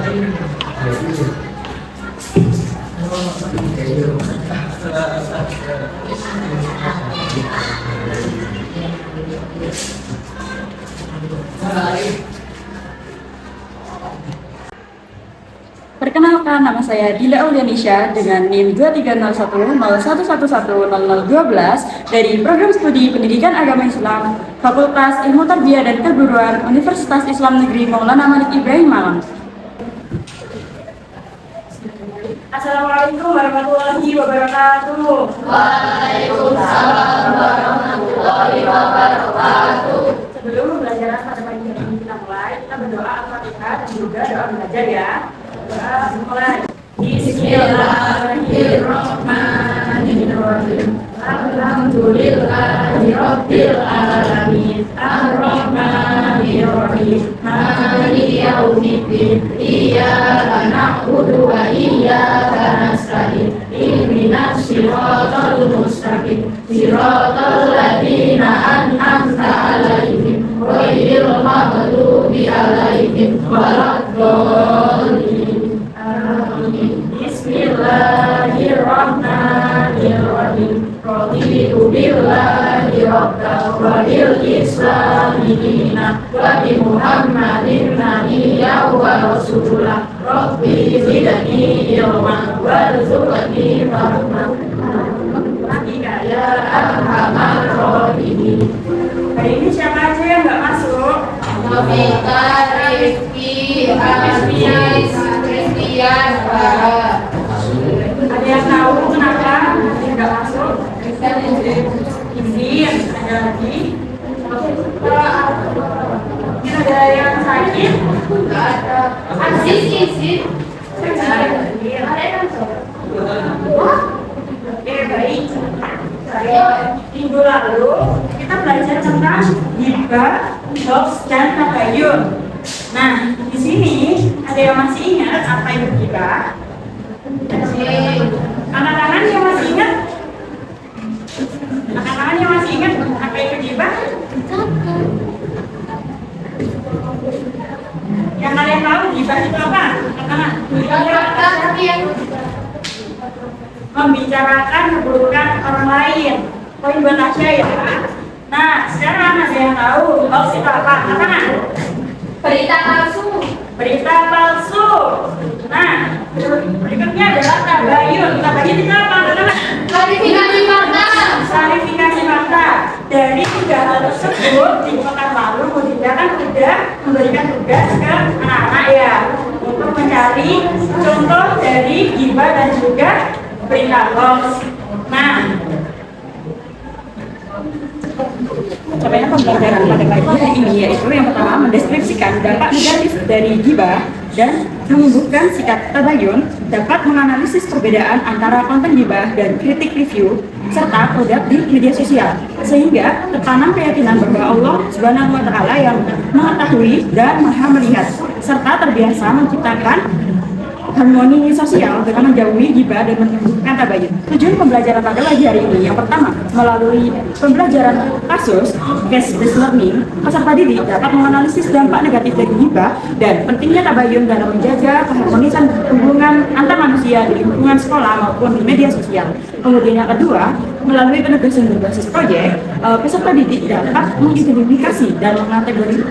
Perkenalkan, nama saya Dila Aulianisha dengan NIM 230101110012 dari Program Studi Pendidikan Agama Islam Fakultas Ilmu Tarbiyah dan Keguruan Universitas Islam Negeri Maulana Malik Ibrahim Malang. Assalamualaikum warahmatullahi wabarakatuh. Waalaikumsalam warahmatullahi wabarakatuh. Sebelum pembelajaran pada pagi ini kita mulai, kita berdoa Al-Fatihah dan juga doa belajar ya. Doa mulai. Bismillahirrahmanirrahim. Alhamdulillahirabbil alamin. Arrahmanirrahim. Maliki yaumiddin. Iyyaka na'budu wa iyyaka nasta'in. Ihdinas siratal mustaqim. Siratal ladzina an'amta 'alaihim ghairil maghdubi 'alaihim waladdallin. Bismillahirrahmanirrahim. Raditu billahi rabban wa bil islami dinan wa bi Muhammadin nabiyyan wa rasulah. Rabbi zidni ilman warzuqni fahman. Ya arhamar rahimin. Hari ini siapa aja yang nggak masuk? Novita, Rifki, Asmis, Christian, Farah. Ada yang tahu kenapa yang nggak masuk? Izin. Ada lagi? Mungkin ada yang sakit? Enggak ada. Aziz, izin. Ada yang masuk? Oke, baik. Minggu lalu kita belajar tentang ghibah, hoax, dan tabayun. Nah, di sini ada yang masih ingat apa itu ghibah? Anak-anak yang masih ingat? Anak-anak yang masih ingat apa itu ghibah? Yang kalian tahu ghibah itu apa? Anak-anak? Membicarakan keburukan orang lain. Poin buat Tasya ya. Nah, sekarang ada yang tahu hoax itu apa? Anak-anak? Berita palsu. Berita palsu. Nah, berikutnya adalah tabayun. Tabayun itu apa, teman-teman? Klarifikasi fakta. Klarifikasi fakta. Dari tiga hal tersebut di pekan lalu Mudinda kan sudah memberikan tugas ke anak-anak ya untuk mencari contoh dari ghibah dan juga berita hoax. Nah, capaian pembelajaran pada pagi ini yaitu yang pertama mendeskripsikan dampak negatif dari ghibah dan menumbuhkan sikap tabayun, dapat menganalisis perbedaan antara konten ghibah dan kritik review serta produk di media sosial, sehingga tertanam keyakinan bahwa Allah Subhanahu wa Ta'ala yang mengetahui dan maha melihat serta terbiasa menciptakan harmoni sosial dengan menjauhi ghibah dan menumbuhkan tabayun. Tujuan pembelajaran pada pagi hari ini yang pertama, melalui pembelajaran kasus case-based learning, peserta didik dapat menganalisis dampak negatif dari ghibah dan pentingnya tabayun dalam menjaga keharmonisan hubungan antar manusia di lingkungan sekolah maupun di media sosial. Kemudian yang kedua, melalui penugasan berbasis proyek, peserta didik dapat mengidentifikasi dan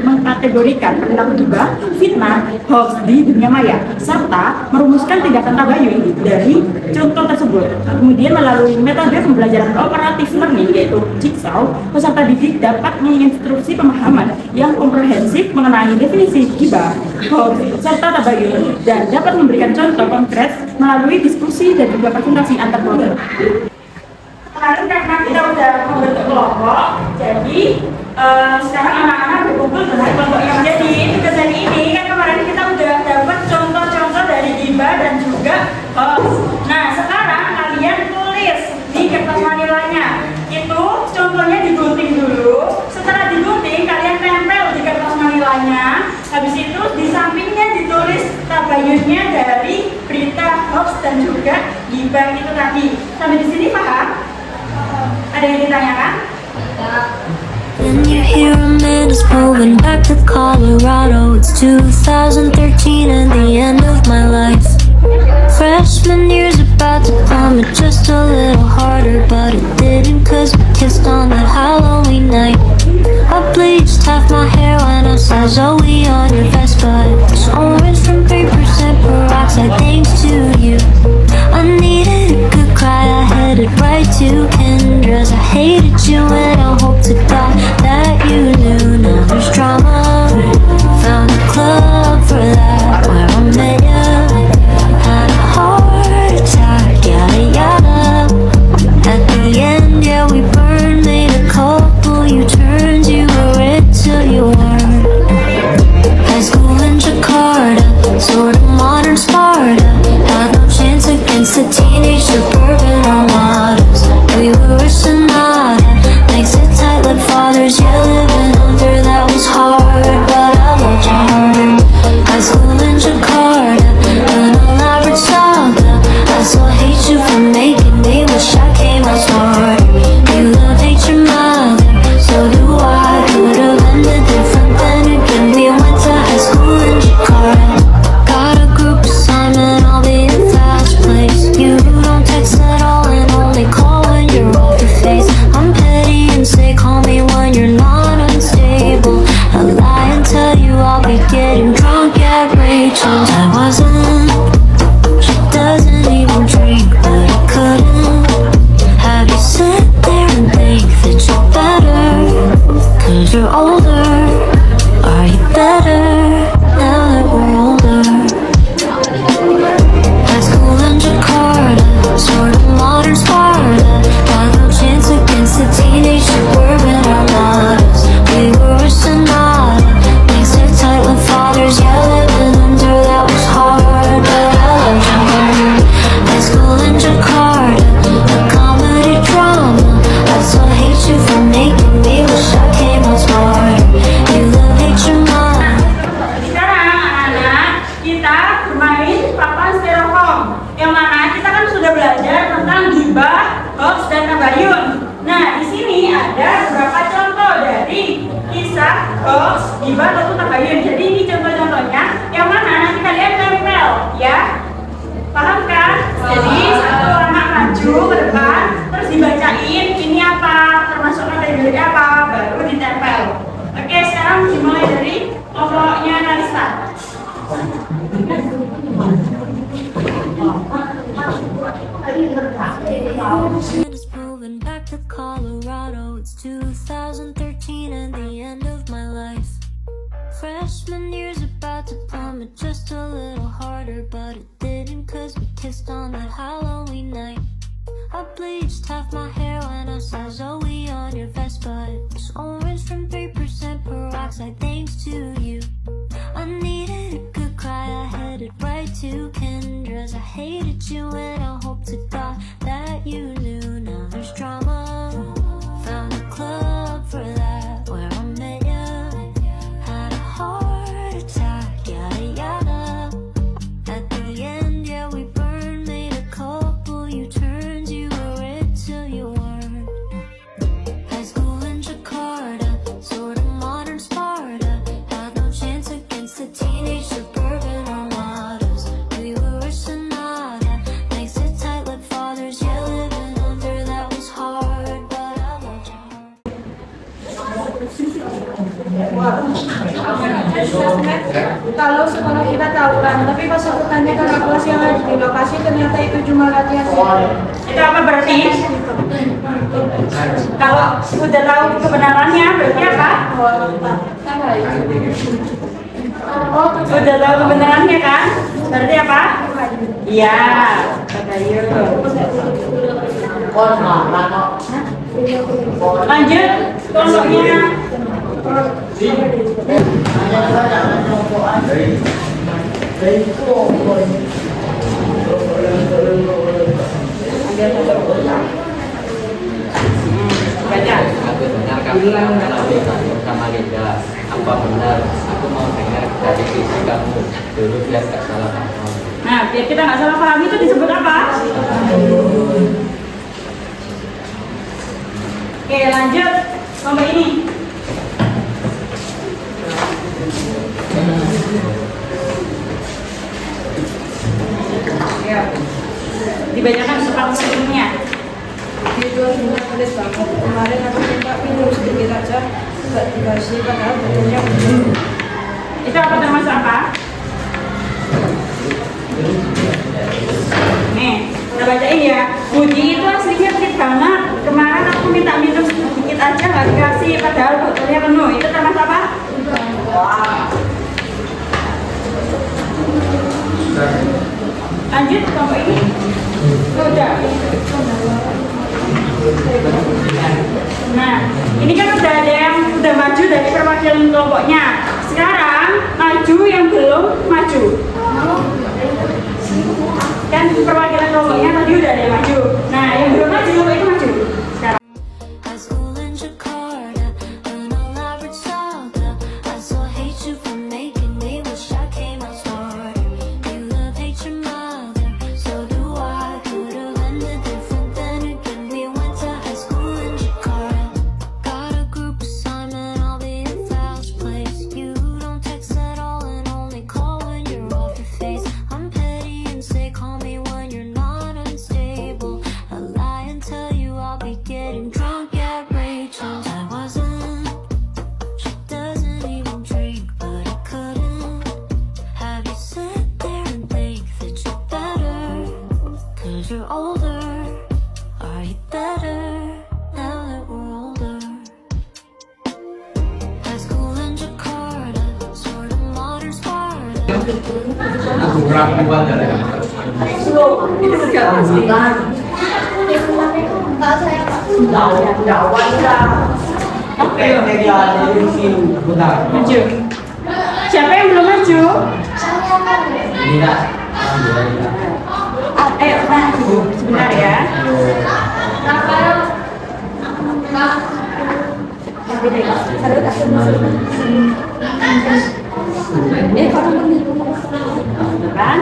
mengkategorikan perilaku ghibah, fitnah, hoax di dunia maya, serta merumuskan tindakan tabayun dari contoh tersebut. Kemudian melalui metode pembelajaran kooperatif learning yaitu jigsaw, peserta didik dapat menginstruksi pemahaman yang komprehensif mengenai definisi ghibah, hoax, serta tabayun dan dapat memberikan contoh konkret melalui diskusi dan juga presentasi antar kelompok. Kemarin karena kita udah membentuk kelompok, jadi sekarang anak-anak berkumpul dengan kelompok yang jadi tugas hari ini kan kemarin kita udah dapat contoh-contoh dari ghibah dan juga hoax. Nah sekarang kalian tulis di kertas manilanya. Itu contohnya digunting dulu. Setelah digunting kalian tempel di kertas manilanya. Habis itu di sampingnya ditulis tabayunnya dari berita hoax dan juga ghibah itu tadi. Sampai di sini paham? Ada yang ditanyakan? Ya. hear a man is moving back to Colorado. It's 2013 and the end of my life. Freshman year's about to come, it just a little harder, but it didn't, cause we kissed on that Halloween night. I bleached half my hair when I saw Zoe on your vest, but it's orange from 3% peroxide thanks to you. I needed a good cry, I headed right to Kendra's. I hated you and I hope to God that you knew. Now there's drama, found a club for that where I met ya. Had a heart attack, yada yada. At the end, yeah, we burned, made a couple U-turns. You were it till you weren't. High school in Jakarta, sort of modern Sparta. Had no chance against the teenage suburban armadas. We were a sonata, makes it tight like fathers. Yeah, living under that was hard, but I loved you hard. High school in Jakarta, an elaborate saga. I still hate you for making me wish I came out smarter. You love, hate your mother, so do I. Could've ended different, then again we went to high school in Jakarta. Got a group assignment, I'll be in fast place. You don't text at all and only call when you're off your face. I'm petty and say call me when you're not unstable. I lie and tell you I'll be getting drunk at Rachel's. I wasn't, she doesn't even drink, but I couldn't have you sit there and think that you're better, cause you're older. Are you better now that we're older? High school in Jakarta, sort of modern Sparta. Got no chance against the teenage suburban armadas. We were a sonata, makes it tight like fathers. Yeah, living under that was hard, but I loved you hard. High school in Jakarta, a comedy drama. I still hate you for making me wish I came out smarter. You love, hate your mom. Sekarang anak-anak kita bermain papan styrofoam, yang mana kita kan sudah belajar tentang gibah, hoax, dan tabayun. Nah, di sini ada beberapa contoh dari kisah hoax, gibah, atau tabayun. Jadi ini contoh-contohnya, yang mana nanti kalian tempel, ya. Paham kan? Jadi satu anak maju ke depan, terus dibacain ini apa, termasuk kategori apa, baru ditempel. Oke, sekarang dimulai dari kelompoknya Kalista. It's moving back to Colorado. It's 2013 and the end of my life. Freshman year's about to come, it just a little harder, but it didn't, cause we kissed on that Halloween night. I bleached half my hair when I saw Zoe on your vest, but it's orange from 3% peroxide thanks to you. I needed a good cry, I headed right to Kendra's. I hated you and I hope to God that you knew. Now there's drama, found a club for that where I met ya. Had a heart attack, yada yada. At the end, yeah, we burned, made a couple U-turns. You were it till you weren't. High school in Jakarta, sort of modern Sparta. Had no chance against the teenage suburban armadas. We were a sonata, makes it tight like fathers. Yeah, living under that was hard, but I loved you hard. Kalau sekolah kita tawuran, tapi pas aku tanya ke kelas yang ada di lokasi ternyata itu cuma latihan. Itu apa berarti? Kalau udah tahu kebenarannya berarti apa? Udah tahu kebenarannya kan? Berarti apa? Iya, tabayun. Lanjut kelompoknya. Baca. Aku dengar kamu kalau sama Linda. Apa benar? Aku mau dengar dari sisi kamu dulu biar gak salah paham. Nah, biar kita nggak salah paham itu disebut apa? Oke, lanjut kelompok ini. Ya. Dibacakan sepak sebelumnya. Itu sebenarnya tulis banget. Kemarin aku minta minum sedikit aja, nggak dikasih, padahal betulnya belum. Itu apa termasuk apa? Nih, kita bacain ya. Budi itu aslinya pelit banget. Kemarin aku minta minum sedikit aja nggak dikasih, padahal botolnya penuh. Itu termasuk apa? Lanjut kelompok ini. Udah. Nah, ini kan udah ada yang udah maju dari perwakilan kelompoknya. Sekarang maju yang belum maju. Kan perwakilan kelompoknya tadi udah ada yang maju. Nah, yang belum maju itu maju. Sekarang. High school in Jakarta, an elaborate saga. I saw hate you for making me wish I came out smarter. You love hate your mother, so do I. Could have ended different, then again we went to high school in Jakarta. Got a group assignment, I'll be in Val's place. You don't text at all and only call when you're off your face. I'm petty and say call me when you're not unstable. I lie and tell you I'll be getting drunk at Rachel's. I wasn't. She doesn't even drink, but I couldn't have you sit there and think that you're better. 'Cause you're older. Are you better now that we're older? High school in Jakarta, sort of modern Sparta. Aku kurang kuat dari Itu sekarang. Maju. Siapa yang belum maju? tidak. Ayo, maju. Sebentar ya. Kan?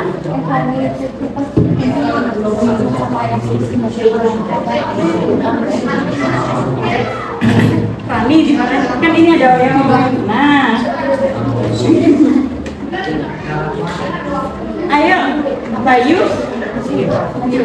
Rani di mana? Kan ini ada yang nah. Ayo, Bayu. Ayo.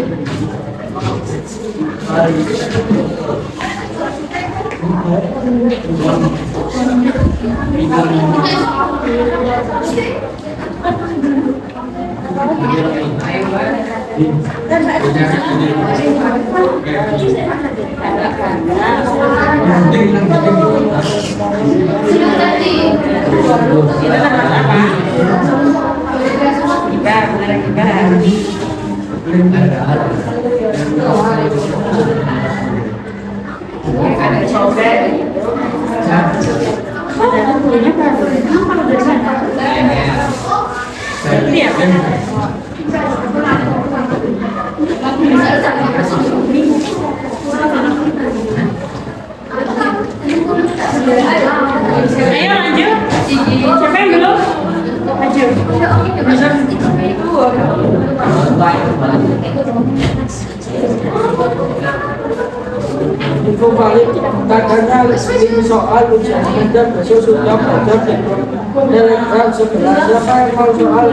Itu termasuk apa? Kibar, benar kibar. Ada sobek. Ada punya baru. Kenapa kalau dari sana? Iya. Ayo lanjut. Siapa yang belum? Maju. Info balik katanya ini soal ujian standar besok sudah belajar dan sebelah siapa yang mau soal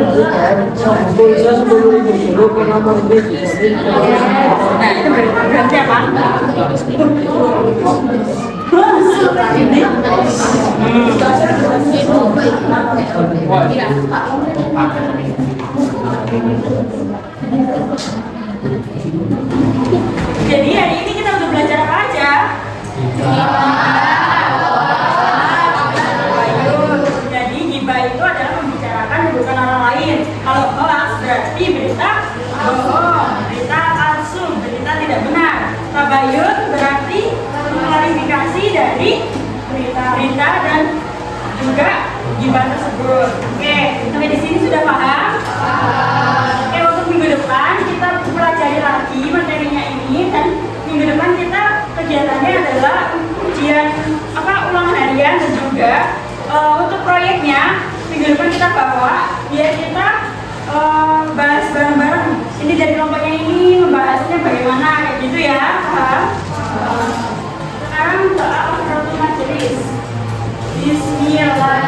bisa 10.000 dulu ke nomor ini. Nah itu berarti apa? Jadi hari ini kita udah belajar apa aja? Jadi gibah itu adalah membicarakan bukan orang lain. Kalau hoax berarti berita bohong, berita palsu, berita tidak benar. Tabayun berarti klarifikasi dari berita dan juga gibah tersebut. Oke, sampai di sini sudah paham? Oke, untuk minggu depan kita pelajari lagi materinya ini dan minggu depan kita kegiatannya adalah ujian ulangan harian dan juga untuk proyeknya minggu depan kita bawa biar kita bahas bareng-bareng. Ini dari kelompoknya ini membahasnya bagaimana kayak gitu ya. Sekarang doa Al-Fatihah majelis. Bismillah.